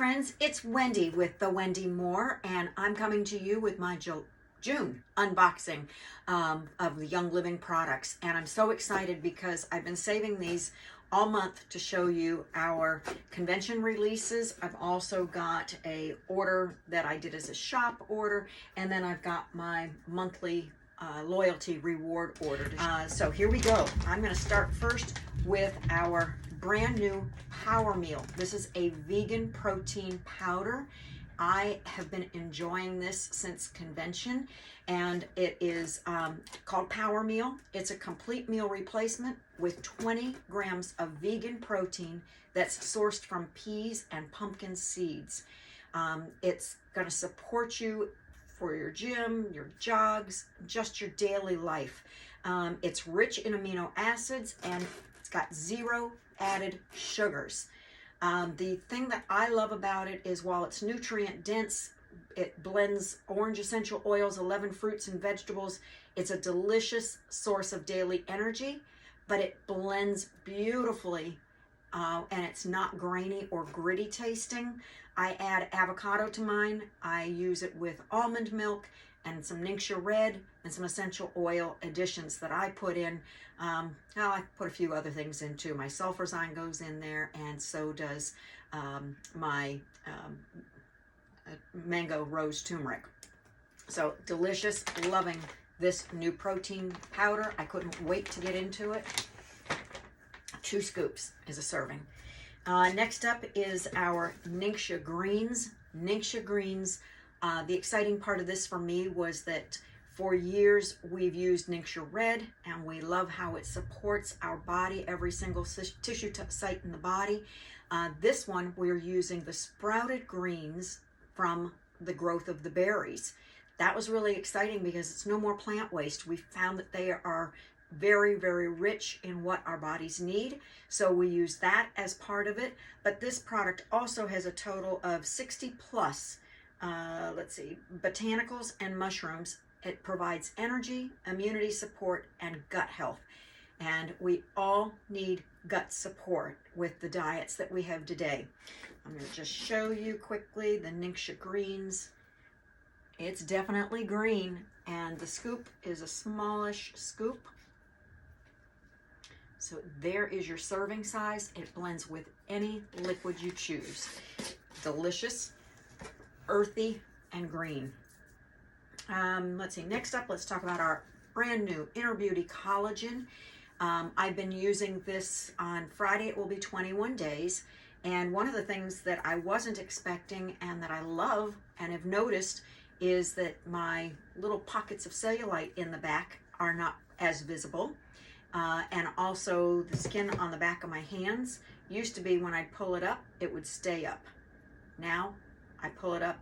friends, it's Wendy with thewendym.moore, and I'm coming to you with my June unboxing of the Young Living products. And I'm so excited because I've been saving these all month to show you our convention releases. I've also got a order that I did as a shop order, and then I've got my monthly loyalty reward order. So here we go. I'm going to start first with our brand new Power Meal. This is a vegan protein powder. I have been enjoying this since convention, and it is called Power Meal. It's a complete meal replacement with 20 grams of vegan protein that's sourced from peas and pumpkin seeds. It's going to support you for your gym, your jogs, just your daily life. It's rich in amino acids, and it's got 0 added sugars. The thing that I love about it is while it's nutrient dense, it blends orange essential oils, 11 fruits and vegetables. It's a delicious source of daily energy, but it blends beautifully, and it's not grainy or gritty tasting. I add avocado to mine. I use it with almond milk and some Ningxia Red and some essential oil additions that I put in. I put a few other things in too. My sulfurzyme goes in there, and so does my mango rose turmeric. So delicious, loving this new protein powder. I couldn't wait to get into it. 2 scoops is a serving. Next up is our Ningxia Greens. Ningxia Greens, the exciting part of this for me was that for years we've used Ningxia Red, and we love how it supports our body, every single tissue site in the body. This one we're using the sprouted greens from the growth of the berries. That was really exciting because it's no more plant waste. We found that they are very, very rich in what our bodies need. So we use that as part of it. But this product also has a total of 60 plus, botanicals and mushrooms. It provides energy, immunity support, and gut health. And we all need gut support with the diets that we have today. I'm going to just show you quickly the Ningxia Greens. It's definitely green, and the scoop is a smallish scoop. So there is your serving size. It blends with any liquid you choose. Delicious, earthy, and green. Let's see, next up, let's talk about our brand new Inner Beauty Collagen. I've been using this on Friday. It will be 21 days. And one of the things that I wasn't expecting and that I love and have noticed is that my little pockets of cellulite in the back are not as visible. And also the skin on the back of my hands used to be when I'd pull it up, it would stay up. Now I pull it up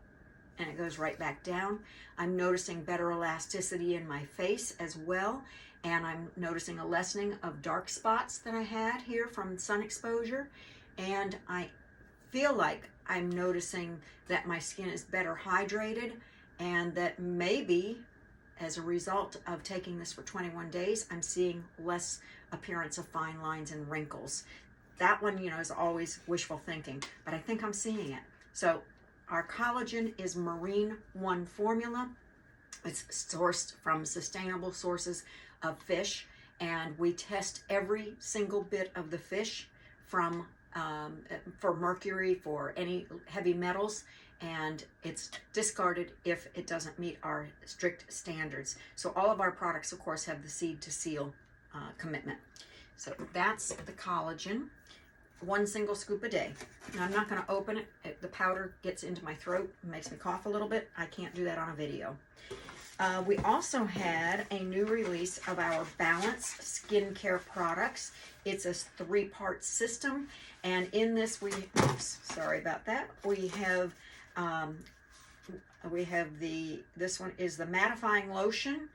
and it goes right back down. I'm noticing better elasticity in my face as well. And I'm noticing a lessening of dark spots that I had here from sun exposure. And I feel like I'm noticing that my skin is better hydrated, and that maybe as a result of taking this for 21 days, I'm seeing less appearance of fine lines and wrinkles. That one, is always wishful thinking, but I think I'm seeing it. So our collagen is Marine One formula. It's sourced from sustainable sources of fish, and we test every single bit of the fish for mercury, for any heavy metals, and it's discarded if it doesn't meet our strict standards. So all of our products, of course, have the seed to seal commitment. So that's the collagen. 1 single scoop a day. Now, I'm not going to open it. The powder gets into my throat and makes me cough a little bit. I can't do that on a video. We also had a new release of our Balance skincare products. It's a 3-part system, and in this sorry about that. This one is the mattifying lotion,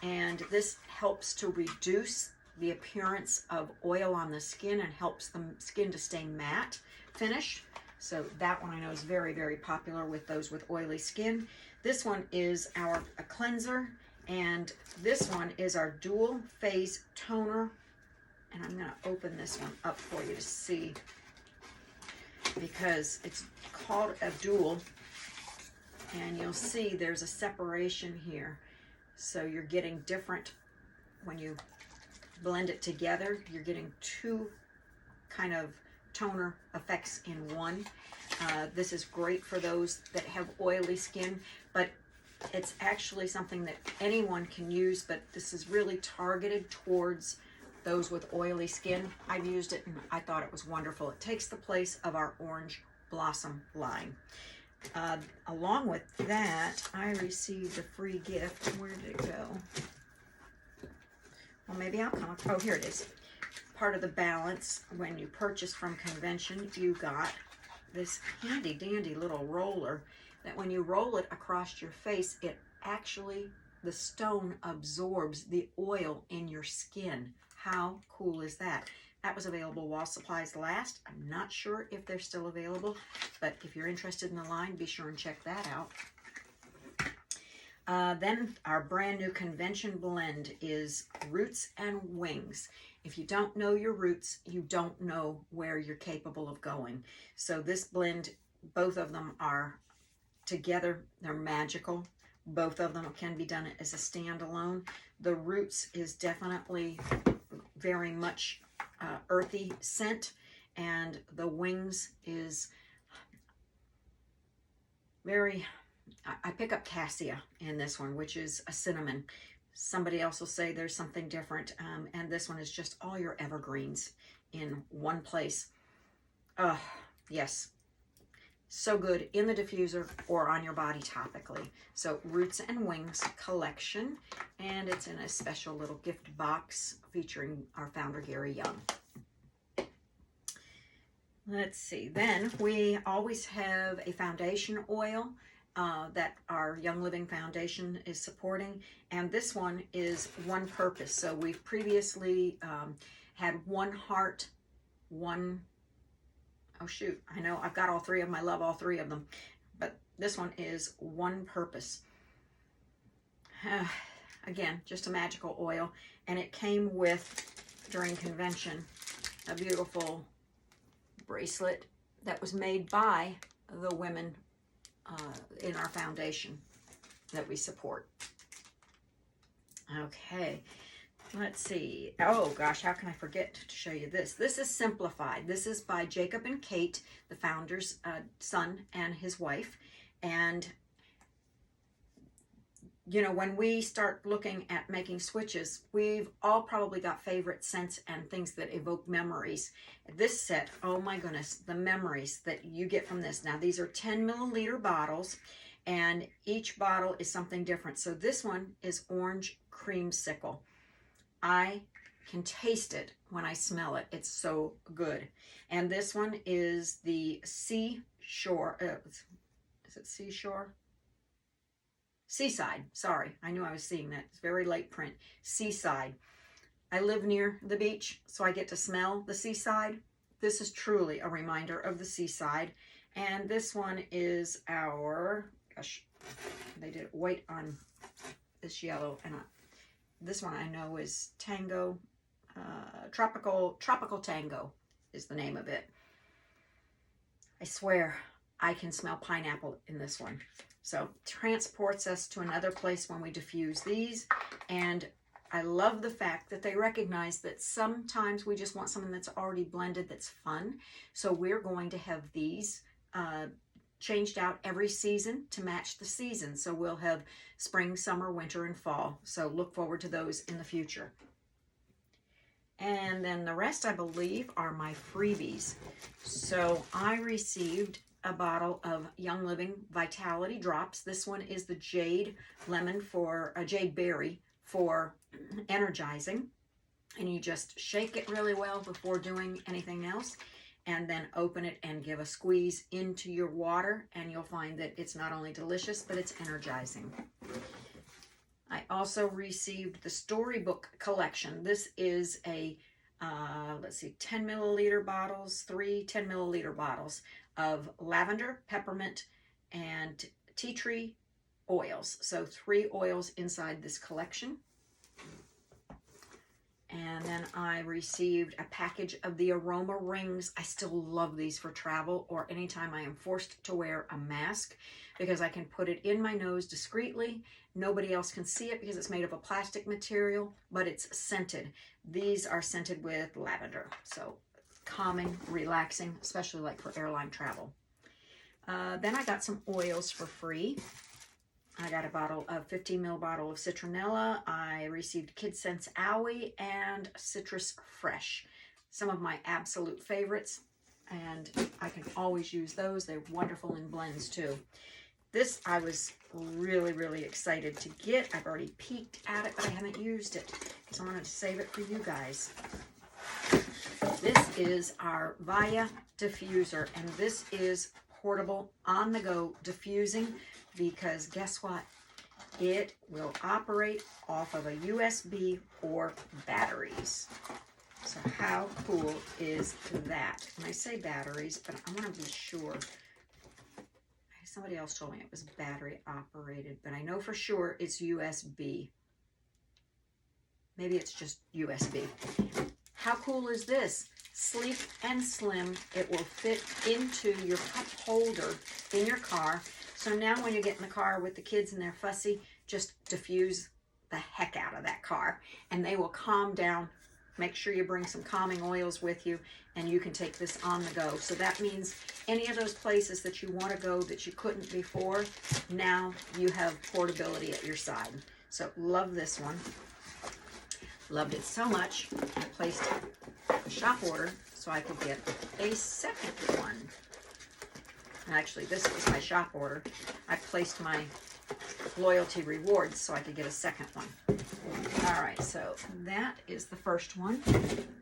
and this helps to reduce the appearance of oil on the skin and helps the skin to stay matte finish. So that one I know is very, very popular with those with oily skin. This one is our cleanser, and this one is our dual phase toner. And I'm going to open this one up for you to see. because it's called a dual, and you'll see there's a separation here. So you're getting different, when you blend it together, you're getting two kind of toner effects in one. This is great for those that have oily skin, but it's actually something that anyone can use, but this is really targeted towards those with oily skin. I've used it and I thought it was wonderful. It takes the place of our orange blossom line. Along with that, I received a free gift. Where did it go? Well, maybe I'll come up. Oh, here it is. Part of the balance, when you purchase from convention, you got this handy dandy little roller that when you roll it across your face, it actually, the stone absorbs the oil in your skin. How cool is that? That was available while supplies last. I'm not sure if they're still available, but if you're interested in the line, be sure and check that out. Then our brand new convention blend is Roots and Wings. If you don't know your roots, you don't know where you're capable of going. So this blend, both of them are together, they're magical. Both of them can be done as a standalone. The Roots is definitely very much earthy scent, and the Wings is very, I pick up cassia in this one, which is a cinnamon. Somebody else will say there's something different, and this one is just all your evergreens in one place. Yes, so good in the diffuser or on your body topically. So Roots and Wings collection, and it's in a special little gift box featuring our founder Gary Young. Let's see, then we always have a foundation oil that our Young Living Foundation is supporting, and this one is One Purpose. So we've previously had One Heart, One, oh shoot, I know I've got all three of them, I love all three of them, but this one is One Purpose. Again, just a magical oil, and it came with, during convention, a beautiful bracelet that was made by the women in our foundation that we support. Okay, let's see. Oh gosh, how can I forget to show you this? This is Simplified. This is by Jacob and Kate, the founder's son and his wife. And you know, when we start looking at making switches, we've all probably got favorite scents and things that evoke memories. This set, oh my goodness, the memories that you get from this. Now, these are 10 milliliter bottles, and each bottle is something different. So this one is Orange Creamsicle. I can taste it when I smell it. It's so good. And this one is the Seashore. Is it Seashore? Seaside, sorry, I knew I was seeing that. It's very light print. Seaside. I live near the beach, so I get to smell the seaside. This is truly a reminder of the seaside. And this one is our, gosh, they did white on this yellow. And this one I know is Tango, Tropical Tango is the name of it. I swear I can smell pineapple in this one. So transports us to another place when we diffuse these. And I love the fact that they recognize that sometimes we just want something that's already blended that's fun. So we're going to have these changed out every season to match the season. So we'll have spring, summer, winter, and fall. So look forward to those in the future. And then the rest, I believe, are my freebies. So I received a bottle of Young Living Vitality Drops. This one is the Jade Lemon for Jade Berry for energizing. And you just shake it really well before doing anything else, and then open it and give a squeeze into your water, and you'll find that it's not only delicious, but it's energizing. I also received the Storybook Collection. This is a, let's see, 10 milliliter bottles, 3 10 milliliter bottles of lavender, peppermint, and tea tree oils. So 3 oils inside this collection. And then I received a package of the aroma rings. I still love these for travel or anytime I am forced to wear a mask, because I can put it in my nose discreetly. Nobody else can see it because it's made of a plastic material, but it's scented. These are scented with lavender, so calming, relaxing, especially like for airline travel. Then I got some oils for free. I got a 15 ml bottle of citronella. I received Kid Sense Owie and Citrus Fresh. Some of my absolute favorites, and I can always use those. They're wonderful in blends too. This I was really, really excited to get. I've already peeked at it, but I haven't used it because I wanted to save it for you guys. This is our Via diffuser, and this is portable, on-the-go diffusing, because guess what? It will operate off of a USB or batteries. So how cool is that? And I say batteries, but I want to be sure. Somebody else told me it was battery operated, but I know for sure it's USB. Maybe it's just USB. How cool is this? Sleek and slim. It will fit into your cup holder in your car. So now when you get in the car with the kids and they're fussy, just diffuse the heck out of that car and they will calm down. Make sure you bring some calming oils with you, and you can take this on the go. So that means any of those places that you want to go that you couldn't before, now you have portability at your side. So love this one. Loved it so much, I placed a shop order so I could get a second one. Actually, this was my shop order. I placed my loyalty rewards so I could get a second one. All right, so that is the first one.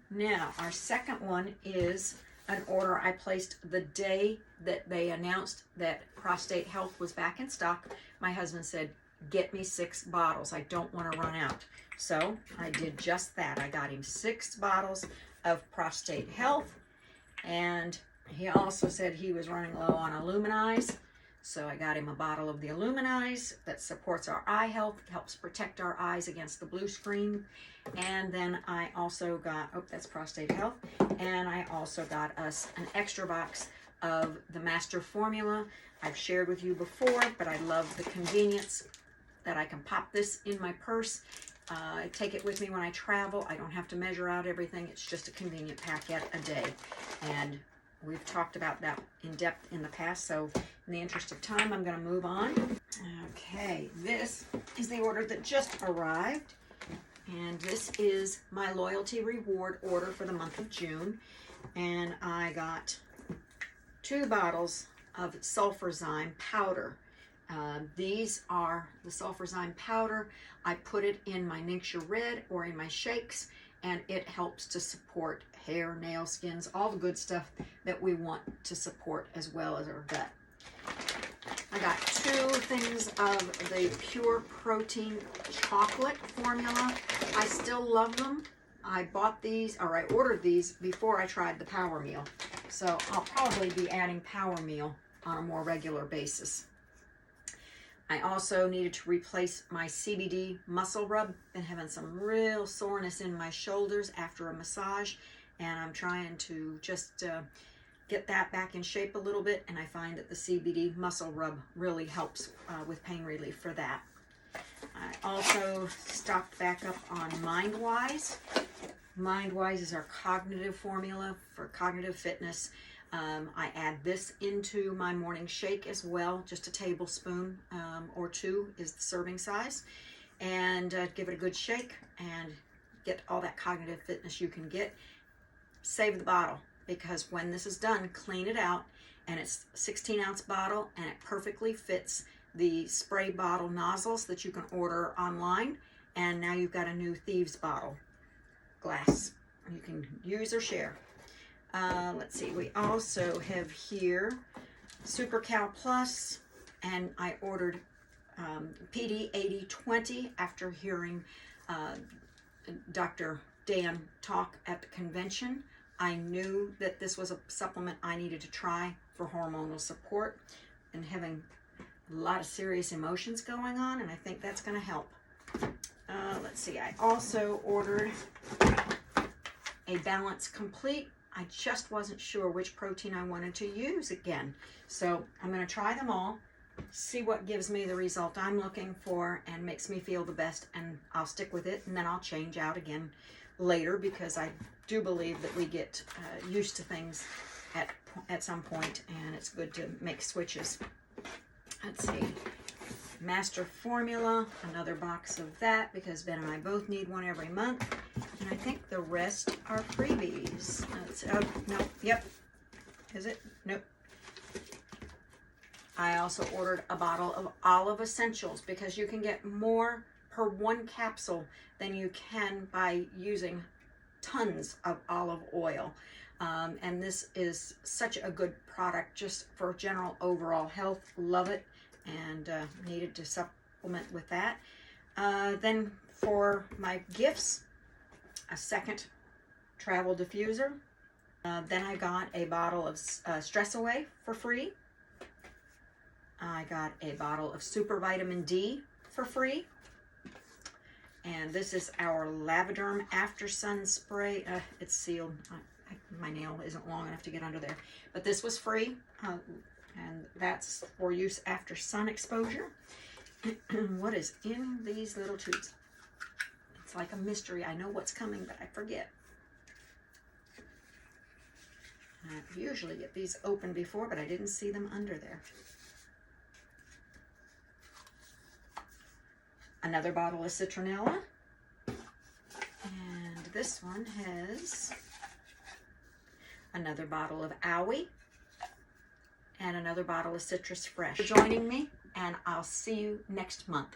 Now, our second one is an order I placed the day that they announced that Prostate Health was back in stock. My husband said, get me 6 bottles. I don't want to run out. So I did just that. I got him 6 bottles of Prostate Health, and he also said he was running low on Illuminize. So I got him a bottle of the Illuminize that supports our eye health, helps protect our eyes against the blue screen. And then I also got, oh, that's Prostate Health. And I also got us an extra box of the Master Formula. I've shared with you before, but I love the convenience that I can pop this in my purse. I take it with me when I travel. I don't have to measure out everything. It's just a convenient packet a day. And we've talked about that in depth in the past, so in the interest of time, I'm going to move on. Okay, this is the order that just arrived, and this is my loyalty reward order for the month of June, and I got 2 bottles of sulfurzyme powder. These are the sulfurzyme powder. I put it in my Nincture Red or in my shakes, and it helps to support hair, nail, skins, all the good stuff that we want to support, as well as our gut. I got 2 things of the Pure Protein chocolate formula. I still love them. I bought these, or I ordered these before I tried the Power Meal. So I'll probably be adding Power Meal on a more regular basis. I also needed to replace my CBD muscle rub. Been having some real soreness in my shoulders after a massage, and I'm trying to just get that back in shape a little bit, and I find that the CBD muscle rub really helps with pain relief for that. I also stocked back up on MindWise. MindWise is our cognitive formula for cognitive fitness. I add this into my morning shake as well. Just a tablespoon or 2 is the serving size. And give it a good shake and get all that cognitive fitness you can get. Save the bottle, because when this is done, clean it out. And it's a 16-ounce bottle, and it perfectly fits the spray bottle nozzles that you can order online. And now you've got a new Thieves bottle glass you can use or share. Let's see, we also have here Super Cow Plus, and I ordered PD 8020 after hearing Dr. Dan talk at the convention. I knew that this was a supplement I needed to try for hormonal support and having a lot of serious emotions going on, and I think that's going to help. Let's see, I also ordered a Balance Complete. I just wasn't sure which protein I wanted to use again. So I'm going to try them all, see what gives me the result I'm looking for and makes me feel the best, and I'll stick with it, and then I'll change out again later, because I do believe that we get used to things at some point, and it's good to make switches. Let's see. Master Formula, another box of that, because Ben and I both need one every month. And I think the rest are freebies. Oh, no, yep. Is it? Nope. I also ordered a bottle of Olive Essentials, because you can get more per one capsule than you can by using tons of olive oil. And this is such a good product just for general overall health. Love it, and needed to supplement with that. Then for my gifts, a second travel diffuser. Then I got a bottle of Stress Away for free. I got a bottle of Super Vitamin D for free. And this is our Lavaderm After Sun Spray. It's sealed. My nail isn't long enough to get under there. But this was free. And that's for use after sun exposure. What is in these little tubes? It's like a mystery. I know what's coming, but I forget. I usually get these open before, but I didn't see them under there. Another bottle of citronella. And this one has another bottle of Owie. And another bottle of Citrus Fresh. For joining me, and I'll see you next month.